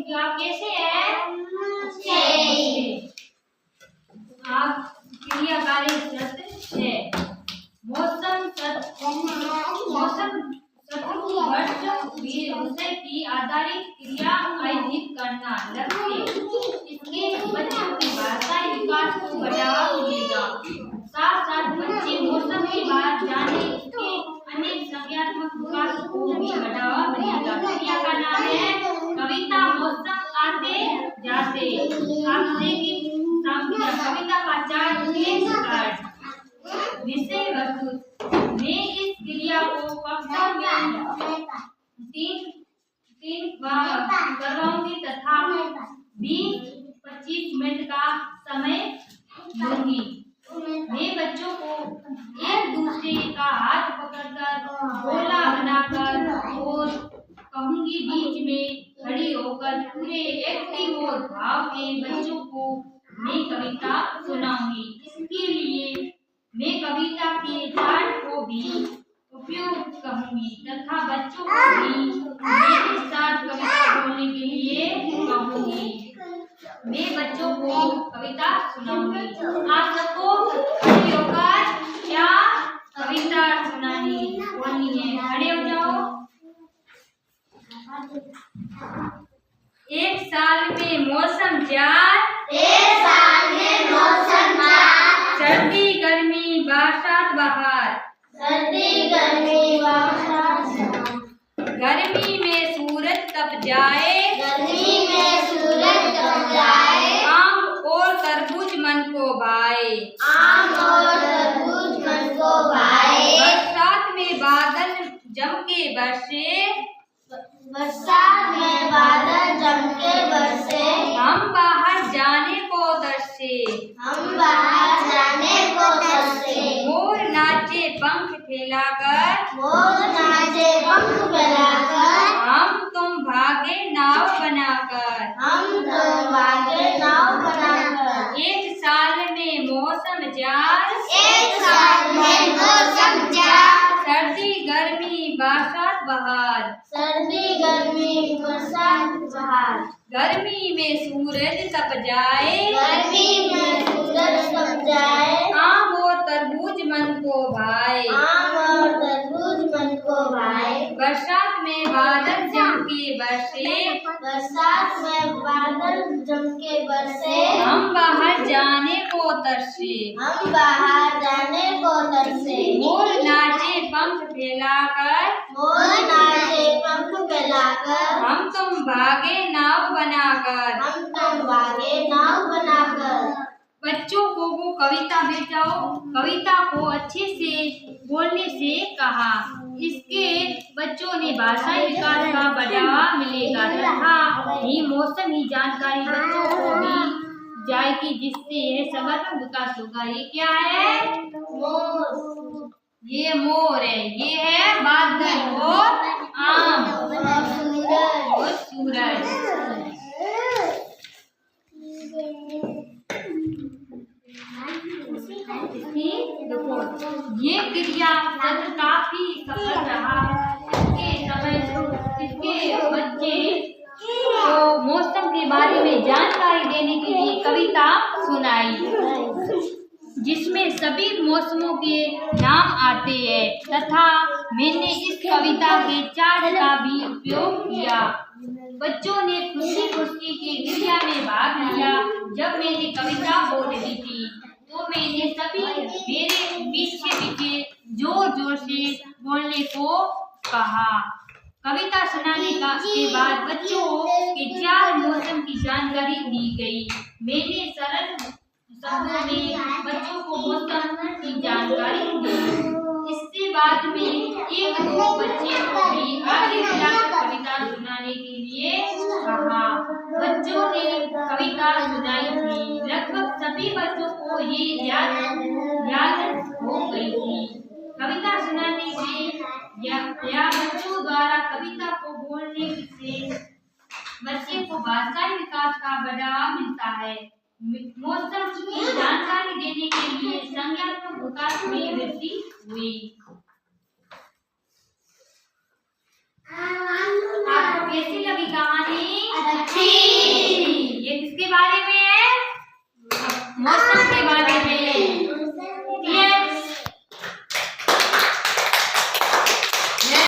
क्या कैसे है? आप क्रियाकारी सत्य है। मौसम विषय की आधारित क्रिया आयोजित करना लक्ष्य। इसके बच्चों के भाषाई विकास को बढ़ावा मिलेगा। साथ साथ बच्चे मौसम के बारे जाने इसके अनेक संज्ञात्मक विकास को भी बढ़ावा मिलेगा। क्रिया का नाम है कविता। मौसम आते जाते। आपसे की कविता का चार्ट विषय वस्तु मैं इस क्रिया को कक्षा में तीन बार करवाऊंगी तथा 20-25 मिनट का समय दूंगी। मैं बच्चों को एक दूसरे का हाथ पकड़कर गोला बनाकर और कहूंगी बीच में खड़ी होकर पूरे एक्टिव और भाव में बच्चों को मैं कविता सुनाऊंगी। इसके लिए मैं कविता के चार्ट को भी उपयोग कहूंगी तथा बच्चों को भी मेरे साथ कविता बोलने के लिए कहूंगी। मैं बच्चों को कविता सुनाऊंगी। आप सबको खड़े होकर क्या कविता सुनानी बोलनी है? खड़े हो जाओ। एक साल में मौसम चार, सर्दी गर्मी बरसात बहार। गर्मी में सूरज तप जाए, आम और तरबूज मन को भाए। बरसात में बादल जम के बरसे, हम बाहर जाने को तरसे। मोर नाचे पंख फैलाकर, हम तुम भागे नाव बनाकर। एक साल में मौसम चार, सर्दी गर्मी बरसात बहार। गर्मी में सूरज तप जाए, आम और तरबूज मन को भाए। बरसात में बादल जम के बरसे, हम बाहर जाने को तरसे। मोर नाचे पंख फैलाकर, हम तुम भागे नाव बनाकर। बच्चों को वो कविता भेजाओ। कविता को अच्छे से बोलने से कहा। इसके बच्चों ने भाषाई विकास का बढ़ावा मिलेगा तथा ये मौसम ही जानकारी बच्चों को दी जाएगी जिससे यह समग्र विकास होगा। ये क्या है? ये मोर है। ये है बादल और आम और सूरज। ये क्रिया सत्र काफी सफल रहा है। इसके बच्चे तो मौसम के बारे में जानकारी देने के लिए कविता सुनाई जिसमें सभी मौसमों के नाम आते हैं तथा मैंने इस कविता के चार्ट का भी उपयोग किया। बच्चों ने खुशी खुशी की क्रिया में भाग लिया। जब मैंने कविता बोल रही थी तो मैंने सभी मेरे पीछे जोर जोर से बोलने को कहा। कविता सुनाने के बाद बच्चों के 4 मौसम की जानकारी दी गई। मैंने सरल शब्दों में बच्चों को मौसम की जानकारी दी। इसके बाद में 1-2 बच्चे को भी आगे बुलाकर कविता सुनाने के लिए कहा। बच्चों ने कविता सुनाई थी। लगभग सभी बच्चों को ये याद हो गई थी। कविता सुनाने से या बच्चों द्वारा कविता को बोलने से बच्चे को भाषाई विकास का बढ़ावा मिलता है। मौसम की जानकारी देने के लिए संज्ञात्मक विकास में वृद्धि हुई। आपको कैसी लगी कहानी? ये किसके बारे में है? मौसम